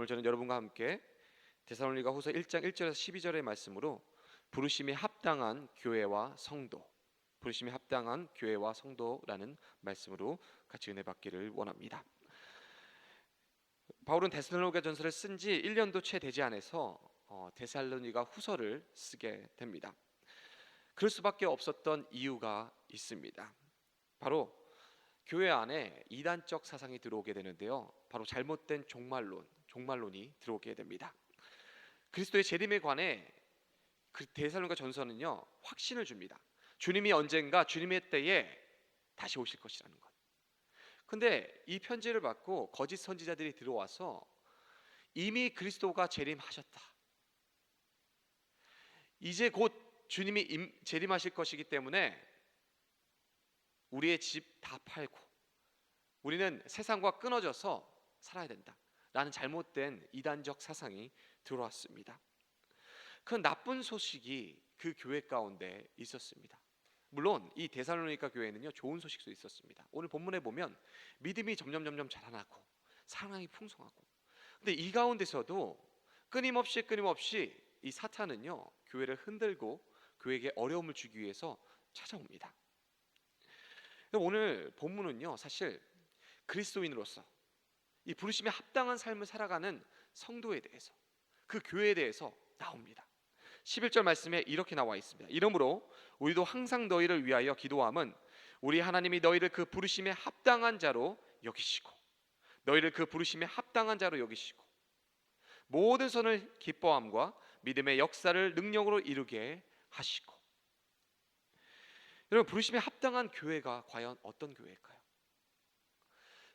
오늘 저는 여러분과 함께 데살로니가 후서 1장 1절에서 12절의 말씀으로 부르심에 합당한 교회와 성도, 부르심에 합당한 교회와 성도라는 말씀으로 같이 은혜 받기를 원합니다. 바울은 데살로니가 전서를 쓴 지 1년도 채 되지 않아서 데살로니가 후서를 쓰게 됩니다. 그럴 수밖에 없었던 이유가 있습니다. 바로 교회 안에 이단적 사상이 들어오게 되는데요, 바로 잘못된 종말론이 들어오게 됩니다. 그리스도의 재림에 관해 그 데살로니가 전서는요, 확신을 줍니다. 주님이 언젠가 주님의 때에 다시 오실 것이라는 것. 근데 이 편지를 받고 거짓 선지자들이 들어와서 이미 그리스도가 재림하셨다, 이제 곧 주님이 재림하실 것이기 때문에 우리의 집 다 팔고 우리는 세상과 끊어져서 살아야 된다 라는 잘못된 이단적 사상이 들어왔습니다. 그 나쁜 소식이 그 교회 가운데 있었습니다. 물론 이 데살로니가 교회는요, 좋은 소식도 있었습니다. 오늘 본문에 보면 믿음이 점점 자라나고 사랑이 풍성하고, 근데 이 가운데서도 끊임없이 이 사탄은요, 교회를 흔들고 교회에게 어려움을 주기 위해서 찾아옵니다. 오늘 본문은요, 사실 그리스도인으로서 이 부르심에 합당한 삶을 살아가는 성도에 대해서, 그 교회에 대해서 나옵니다. 11절 말씀에 이렇게 나와 있습니다. 이러므로 우리도 항상 너희를 위하여 기도함은 우리 하나님이 너희를 그 부르심에 합당한 자로 여기시고 모든 선을 기뻐함과 믿음의 역사를 능력으로 이루게 하시고. 여러분, 부르심에 합당한 교회가 과연 어떤 교회일까요?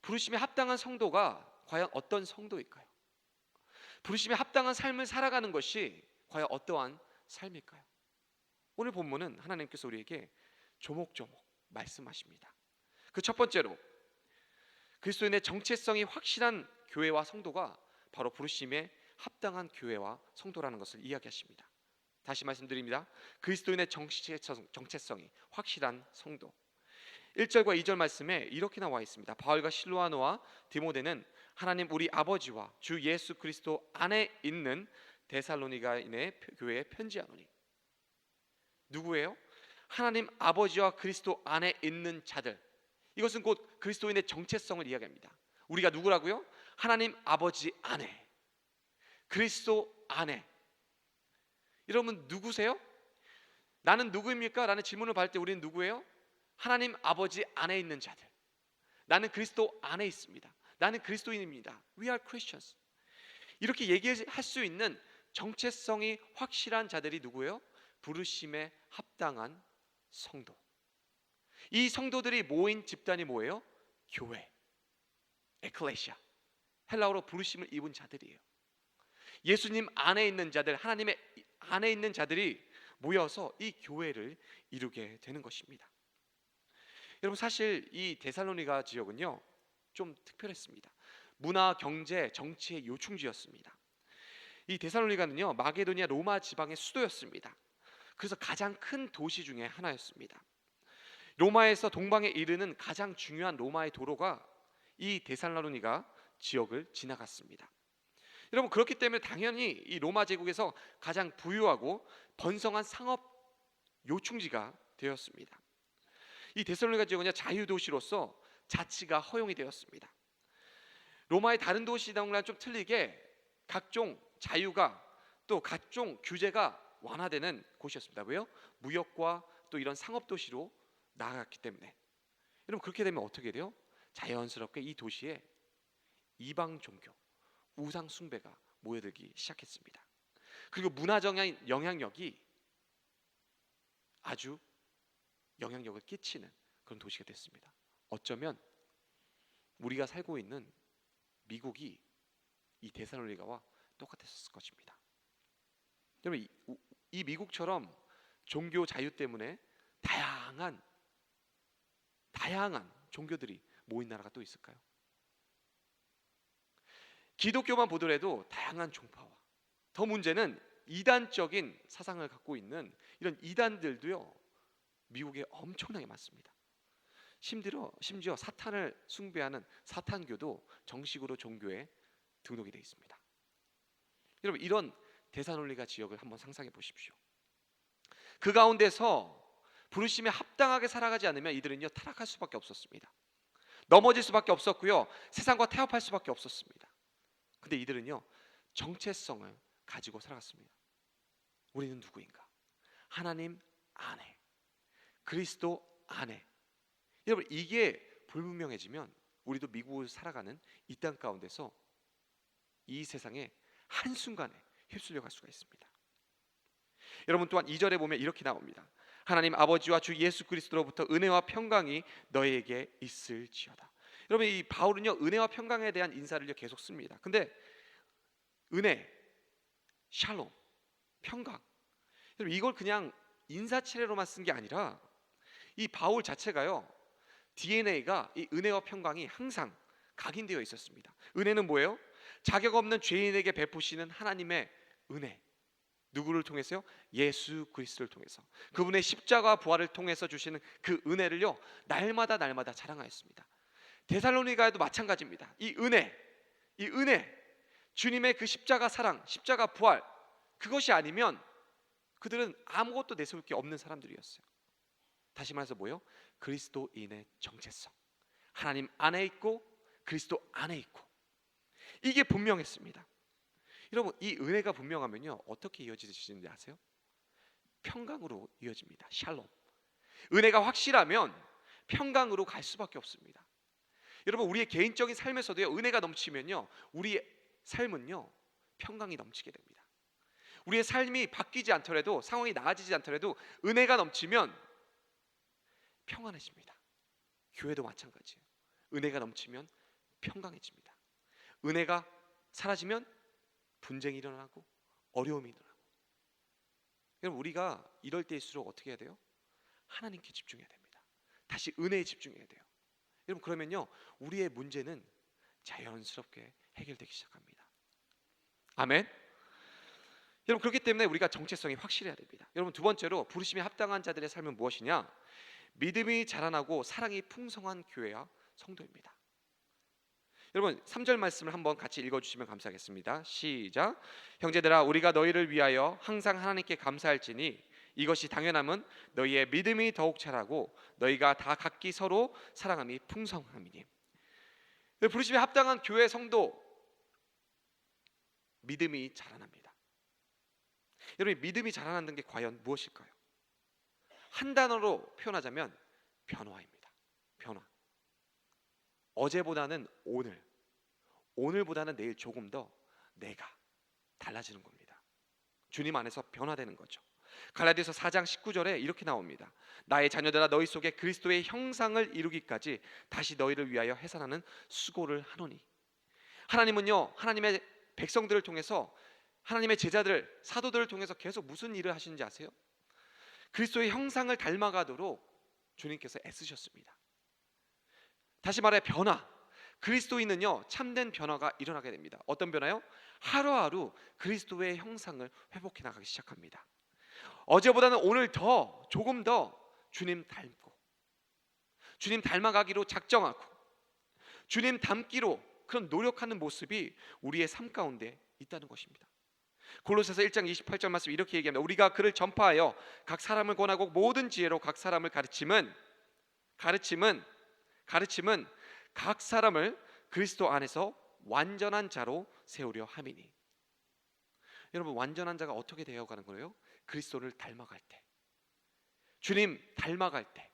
부르심에 합당한 성도가 과연 어떤 성도일까요? 부르심에 합당한 삶을 살아가는 것이 과연 어떠한 삶일까요? 오늘 본문은 하나님께서 우리에게 조목조목 말씀하십니다. 그 첫 번째로, 그리스도인의 정체성이 확실한 교회와 성도가 바로 부르심에 합당한 교회와 성도라는 것을 이야기하십니다. 다시 말씀드립니다. 그리스도인의 정체성이 확실한 성도. 1절과 2절 말씀에 이렇게 나와 있습니다. 바울과 실로아노와 디모데는 하나님 우리 아버지와 주 예수 그리스도 안에 있는 데살로니가인의 교회에 편지하노니. 누구예요? 하나님 아버지와 그리스도 안에 있는 자들. 이것은 곧 그리스도인의 정체성을 이야기합니다. 우리가 누구라고요? 하나님 아버지 안에, 그리스도 안에. 여러분, 누구세요? 나는 누구입니까? 라는 질문을 받을 때 우리는 누구예요? 하나님 아버지 안에 있는 자들. 나는 그리스도 안에 있습니다. 나는 그리스도인입니다. We are Christians. 이렇게 얘기할 수 있는 정체성이 확실한 자들이 누구예요? 부르심에 합당한 성도. 이 성도들이 모인 집단이 뭐예요? 교회, 에클레시아. 헬라어로 부르심을 입은 자들이에요. 예수님 안에 있는 자들, 하나님의 안에 있는 자들이 모여서 이 교회를 이루게 되는 것입니다. 여러분, 사실 이 데살로니가 지역은요, 좀 특별했습니다. 문화, 경제, 정치의 요충지였습니다. 이 데살로니가는요, 마게도니아 로마 지방의 수도였습니다. 그래서 가장 큰 도시 중에 하나였습니다. 로마에서 동방에 이르는 가장 중요한 로마의 도로가 이 데살로니가 지역을 지나갔습니다. 여러분, 그렇기 때문에 당연히 이 로마 제국에서 가장 부유하고 번성한 상업 요충지가 되었습니다. 이 데살로니가 지역은 자유도시로서 자치가 허용이 되었습니다. 로마의 다른 도시들과는 좀 틀리게 각종 자유가, 또 각종 규제가 완화되는 곳이었습니다. 왜요? 무역과 또 이런 상업도시로 나아갔기 때문에. 여러분, 그렇게 되면 어떻게 돼요? 자연스럽게 이 도시에 이방 종교, 우상 숭배가 모여들기 시작했습니다. 그리고 문화적 영향력이 아주 영향력을 끼치는 그런 도시가 됐습니다. 어쩌면 우리가 살고 있는 미국이 이 데살로니가와 똑같았을 것입니다. 여러분, 이 미국처럼 종교 자유 때문에 다양한 종교들이 모인 나라가 또 있을까요? 기독교만 보더라도 다양한 종파와, 더 문제는 이단적인 사상을 갖고 있는 이런 이단들도요, 미국에 엄청나게 많습니다. 심지어 사탄을 숭배하는 사탄교도 정식으로 종교에 등록이 되어 있습니다. 여러분 이런 데살로니가 지역을 한번 상상해 보십시오. 그 가운데서 부르심에 합당하게 살아가지 않으면 이들은요 타락할 수밖에 없었습니다. 넘어질 수밖에 없었고요, 세상과 타협할 수밖에 없었습니다. 근데 이들은요 정체성을 가지고 살아갔습니다. 우리는 누구인가? 하나님 안에, 그리스도 안에. 여러분 이게 불분명해지면 우리도 미국을 살아가는 이 땅 가운데서 이 세상에 한순간에 휩쓸려 갈 수가 있습니다. 여러분 또한 2절에 보면 이렇게 나옵니다. 하나님 아버지와 주 예수 그리스도로부터 은혜와 평강이 너희에게 있을지어다. 여러분 이 바울은요 은혜와 평강에 대한 인사를 계속 씁니다. 근데 은혜, 샬롬, 평강, 여러분 이걸 그냥 인사치레로만 쓴 게 아니라 이 바울 자체가요 DNA가 이 은혜와 평강이 항상 각인되어 있었습니다. 은혜는 뭐예요? 자격 없는 죄인에게 베푸시는 하나님의 은혜. 누구를 통해서요? 예수 그리스도를 통해서, 그분의 십자가 부활을 통해서 주시는 그 은혜를요 날마다 자랑하였습니다. 데살로니가에도 마찬가지입니다. 이 은혜, 주님의 그 십자가 사랑, 십자가 부활, 그것이 아니면 그들은 아무것도 내세울 게 없는 사람들이었어요. 다시 말해서 뭐예요? 그리스도인의 정체성, 하나님 안에 있고 그리스도 안에 있고, 이게 분명했습니다. 여러분 이 은혜가 분명하면요 어떻게 이어지는지 아세요? 평강으로 이어집니다. 샬롬. 은혜가 확실하면 평강으로 갈 수밖에 없습니다. 여러분 우리의 개인적인 삶에서도요 은혜가 넘치면요 우리의 삶은요 평강이 넘치게 됩니다. 우리의 삶이 바뀌지 않더라도, 상황이 나아지지 않더라도 은혜가 넘치면 평안해집니다. 교회도 마찬가지예요. 은혜가 넘치면 평강해집니다. 은혜가 사라지면 분쟁이 일어나고 어려움이 일어나고. 여러분 우리가 이럴 때일수록 어떻게 해야 돼요? 하나님께 집중해야 됩니다. 다시 은혜에 집중해야 돼요. 여러분 그러면요 우리의 문제는 자연스럽게 해결되기 시작합니다. 아멘. 여러분 그렇기 때문에 우리가 정체성이 확실해야 됩니다. 여러분 두 번째로 부르심에 합당한 자들의 삶은 무엇이냐? 믿음이 자라나고 사랑이 풍성한 교회와 성도입니다. 여러분 3절 말씀을 한번 같이 읽어주시면 감사하겠습니다. 시작. 형제들아 우리가 너희를 위하여 항상 하나님께 감사할지니 이것이 당연함은 너희의 믿음이 더욱 자라고 너희가 다 각기 서로 사랑함이 풍성함이니. 부르심에 합당한 교회 성도, 믿음이 자라납니다. 여러분 믿음이 자라나는 게 과연 무엇일까요? 한 단어로 표현하자면 변화입니다. 변화. 어제보다는 오늘, 오늘보다는 내일 조금 더 내가 달라지는 겁니다. 주님 안에서 변화되는 거죠. 갈라디아서 4장 19절에 이렇게 나옵니다. 나의 자녀들아 너희 속에 그리스도의 형상을 이루기까지 다시 너희를 위하여 해산하는 수고를 하노니. 하나님은요 하나님의 백성들을 통해서, 하나님의 제자들, 사도들을 통해서 계속 무슨 일을 하시는지 아세요? 그리스도의 형상을 닮아가도록 주님께서 애쓰셨습니다. 다시 말해 변화. 그리스도인은요 참된 변화가 일어나게 됩니다. 어떤 변화요? 하루하루 그리스도의 형상을 회복해 나가기 시작합니다. 어제보다는 오늘 더, 조금 더 주님 닮고, 주님 닮아가기로 작정하고, 주님 닮기로 그런 노력하는 모습이 우리의 삶 가운데 있다는 것입니다. 골로새서 1장 28절 말씀 이렇게 얘기합니다. 우리가 그를 전파하여 각 사람을 권하고 모든 지혜로 각 사람을 가르침은 각 사람을 그리스도 안에서 완전한 자로 세우려 함이니. 여러분 완전한 자가 어떻게 되어가는 거예요? 그리스도를 닮아갈 때, 주님 닮아갈 때,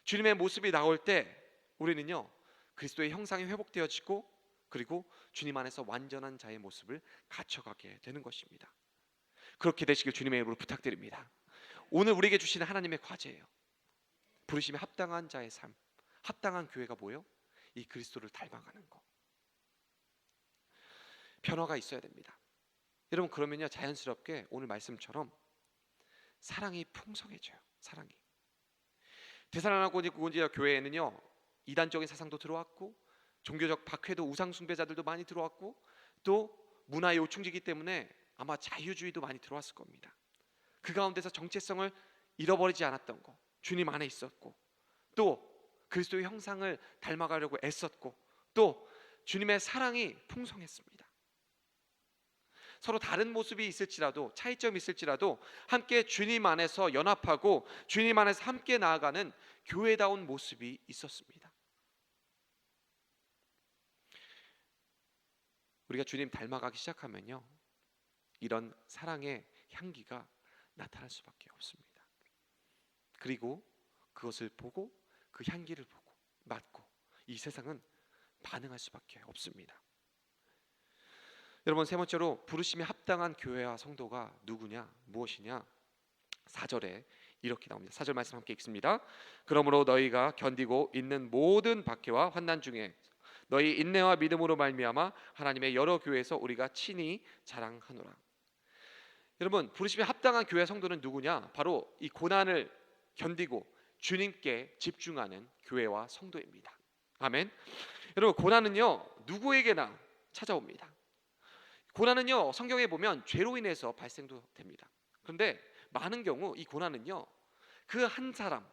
주님의 모습이 나올 때 우리는요 그리스도의 형상이 회복되어지고, 그리고 주님 안에서 완전한 자의 모습을 갖춰가게 되는 것입니다. 그렇게 되시길 주님의 이름으로 부탁드립니다. 오늘 우리에게 주시는 하나님의 과제예요. 부르심에 합당한 자의 삶, 합당한 교회가 뭐예요? 이 그리스도를 닮아가는 거. 변화가 있어야 됩니다. 여러분 그러면요 자연스럽게 오늘 말씀처럼 사랑이 풍성해져요. 사랑이. 데살로니가 교회에는요 이단적인 사상도 들어왔고, 종교적 박해도, 우상 숭배자들도 많이 들어왔고, 또 문화의 요충지이기 때문에 아마 자유주의도 많이 들어왔을 겁니다. 그 가운데서 정체성을 잃어버리지 않았던 거, 주님 안에 있었고, 또 그리스도의 형상을 닮아가려고 애썼고, 또 주님의 사랑이 풍성했습니다. 서로 다른 모습이 있을지라도, 차이점이 있을지라도 함께 주님 안에서 연합하고 주님 안에서 함께 나아가는 교회다운 모습이 있었습니다. 우리가 주님 닮아가기 시작하면요, 이런 사랑의 향기가 나타날 수밖에 없습니다. 그리고 그것을 보고 그 향기를 보고 맡고 이 세상은 반응할 수밖에 없습니다. 여러분, 세 번째로 부르심에 합당한 교회와 성도가 누구냐, 무엇이냐? 4절에 이렇게 나옵니다. 4절 말씀 함께 읽습니다. 그러므로 너희가 견디고 있는 모든 박해와 환난 중에 너희 인내와 믿음으로 말미암아 하나님의 여러 교회에서 우리가 친히 자랑하노라. 여러분, 부르심에 합당한 교회 성도는 누구냐? 바로 이 고난을 견디고 주님께 집중하는 교회와 성도입니다. 아멘. 여러분, 고난은요 누구에게나 찾아옵니다. 고난은요 성경에 보면 죄로 인해서 발생도 됩니다. 그런데 많은 경우 이 고난은요 그 한 사람,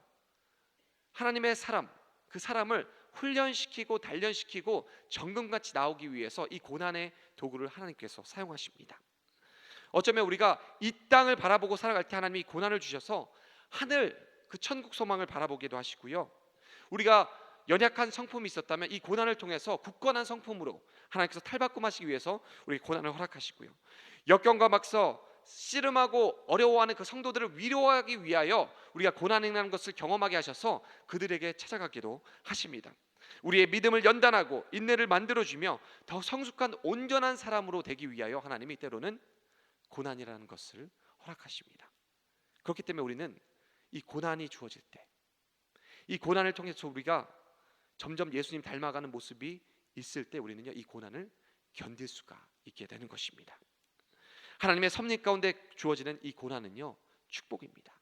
하나님의 사람, 그 사람을 훈련시키고 단련시키고 정금같이 나오기 위해서 이 고난의 도구를 하나님께서 사용하십니다. 어쩌면 우리가 이 땅을 바라보고 살아갈 때 하나님이 고난을 주셔서 하늘, 그 천국 소망을 바라보기도 하시고요, 우리가 연약한 성품이 있었다면 이 고난을 통해서 굳건한 성품으로 하나님께서 탈바꿈하시기 위해서 우리 고난을 허락하시고요, 역경과 막서 씨름하고 어려워하는 그 성도들을 위로하기 위하여 우리가 고난이라는 것을 경험하게 하셔서 그들에게 찾아가기도 하십니다. 우리의 믿음을 연단하고 인내를 만들어주며 더 성숙한 온전한 사람으로 되기 위하여 하나님이 때로는 고난이라는 것을 허락하십니다. 그렇기 때문에 우리는 이 고난이 주어질 때, 이 고난을 통해서 우리가 점점 예수님 닮아가는 모습이 있을 때 우리는요 이 고난을 견딜 수가 있게 되는 것입니다. 하나님의 섭리 가운데 주어지는 이 고난은요 축복입니다.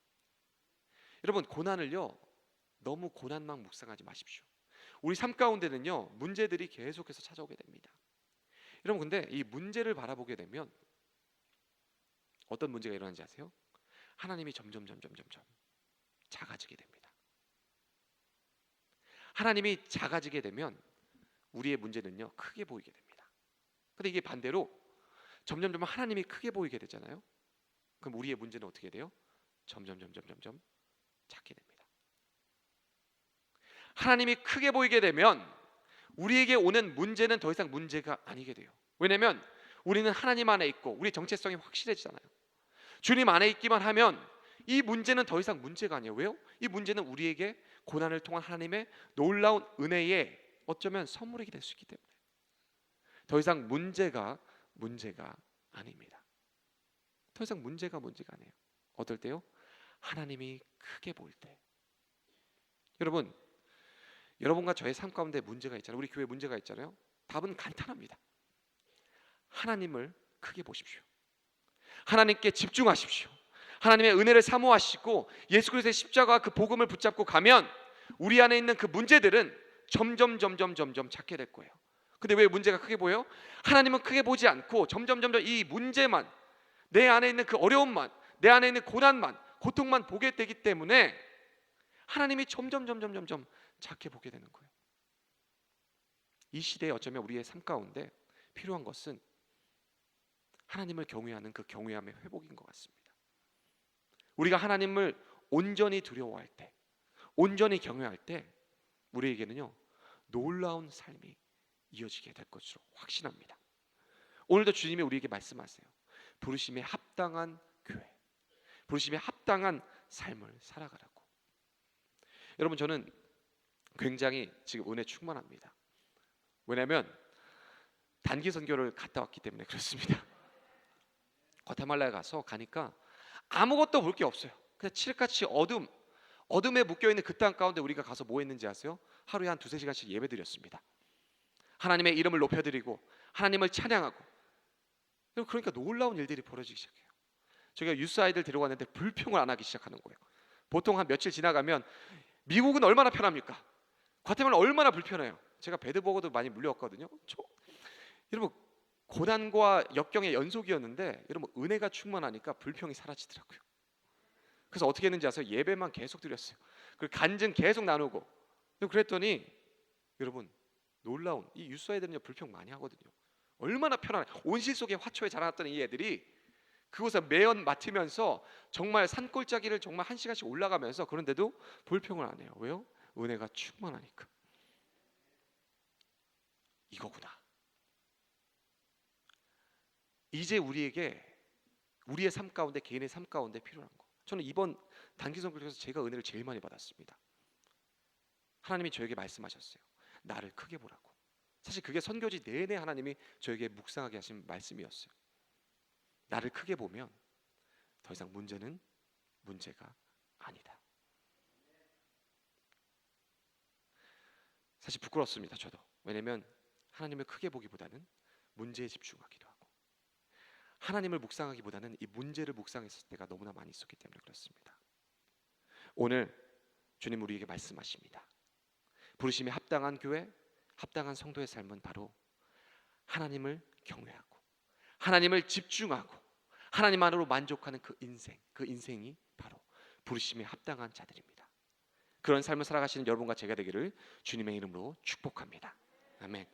여러분, 고난을요 너무 고난만 묵상하지 마십시오. 우리 삶 가운데는요 문제들이 계속해서 찾아오게 됩니다. 여러분, 근데 이 문제를 바라보게 되면 어떤 문제가 일어나는지 아세요? 하나님이 점점 작아지게 됩니다. 하나님이 작아지게 되면 우리의 문제는요 크게 보이게 됩니다. 근데 이게 반대로 점점 하나님이 크게 보이게 되잖아요. 그럼 우리의 문제는 어떻게 돼요? 점점 작게 됩니다. 하나님이 크게 보이게 되면 우리에게 오는 문제는 더 이상 문제가 아니게 돼요. 왜냐하면 우리는 하나님 안에 있고 우리의 정체성이 확실해지잖아요. 주님 안에 있기만 하면 이 문제는 더 이상 문제가 아니에요. 왜요? 이 문제는 우리에게 고난을 통한 하나님의 놀라운 은혜의 어쩌면 선물이 될 수 있기 때문에 더 이상 문제가 아닙니다. 더 이상 문제가 아니에요. 어떨 때요? 하나님이 크게 보일 때. 여러분과 저의 삶 가운데 문제가 있잖아요. 우리 교회 문제가 있잖아요. 답은 간단합니다. 하나님을 크게 보십시오. 하나님께 집중하십시오. 하나님의 은혜를 사모하시고 예수 그리스도의 십자가와 그 복음을 붙잡고 가면 우리 안에 있는 그 문제들은 점점 작게 될 거예요. 근데 왜 문제가 크게 보여요? 하나님은 크게 보지 않고 점점 이 문제만, 내 안에 있는 그 어려움만, 내 안에 있는 고난만, 고통만 보게 되기 때문에 하나님이 점점 작게 보게 되는 거예요. 이 시대에 어쩌면 우리의 삶 가운데 필요한 것은 하나님을 경외하는 그 경외함의 회복인 것 같습니다. 우리가 하나님을 온전히 두려워할 때, 온전히 경외할 때 우리에게는요 놀라운 삶이 이어지게 될 것으로 확신합니다. 오늘도 주님이 우리에게 말씀하세요. 부르심에 합당한 교회, 부르심에 합당한 삶을 살아가라고. 여러분, 저는 굉장히 지금 은혜 충만합니다. 왜냐하면 단기 선교를 갔다 왔기 때문에 그렇습니다. 과테말라에 가니까 아무것도 볼 게 없어요. 그냥 칠흑같이 어둠에 묶여있는 그 땅 가운데 우리가 가서 뭐 했는지 아세요? 하루에 한 2-3시간씩 예배 드렸습니다. 하나님의 이름을 높여드리고 하나님을 찬양하고. 그러니까 놀라운 일들이 벌어지기 시작해요. 저희가 유스 아이들 데려갔는데 불평을 안 하기 시작하는 거예요. 보통 한 며칠 지나가면 미국은 얼마나 편합니까? 과테말라 얼마나 불편해요. 제가 배드버거도 많이 물려왔거든요. 여러분, 고난과 역경의 연속이었는데 여러분 은혜가 충만하니까 불평이 사라지더라고요. 그래서 어떻게 했는지 아세요? 예배만 계속 드렸어요. 그리고 간증 계속 나누고. 그랬더니 여러분 놀라운, 이 유스 아이들은요 불평 많이 하거든요. 얼마나 편안해. 온실 속에 화초에 자라났던 이 애들이 그곳에 매연 맡으면서 정말 산골짜기를 정말 1시간씩 올라가면서, 그런데도 불평을 안 해요. 왜요? 은혜가 충만하니까. 이거구나. 이제 우리에게 우리의 삶 가운데, 개인의 삶 가운데 필요한 거. 저는 이번 단기 선교에서 제가 은혜를 제일 많이 받았습니다. 하나님이 저에게 말씀하셨어요. 나를 크게 보라고. 사실 그게 선교지 내내 하나님이 저에게 묵상하게 하신 말씀이었어요. 나를 크게 보면 더 이상 문제는 문제가 아니다. 사실 부끄럽습니다. 저도. 왜냐하면 하나님을 크게 보기보다는 문제에 집중하기도 하고, 하나님을 묵상하기보다는 이 문제를 묵상했을 때가 너무나 많이 있었기 때문에 그렇습니다. 오늘 주님 우리에게 말씀하십니다. 부르심에 합당한 교회, 합당한 성도의 삶은 바로 하나님을 경외하고 하나님을 집중하고 하나님 안으로 만족하는 그 인생이 바로 부르심에 합당한 자들입니다. 그런 삶을 살아가시는 여러분과 제가 되기를 주님의 이름으로 축복합니다. 아멘.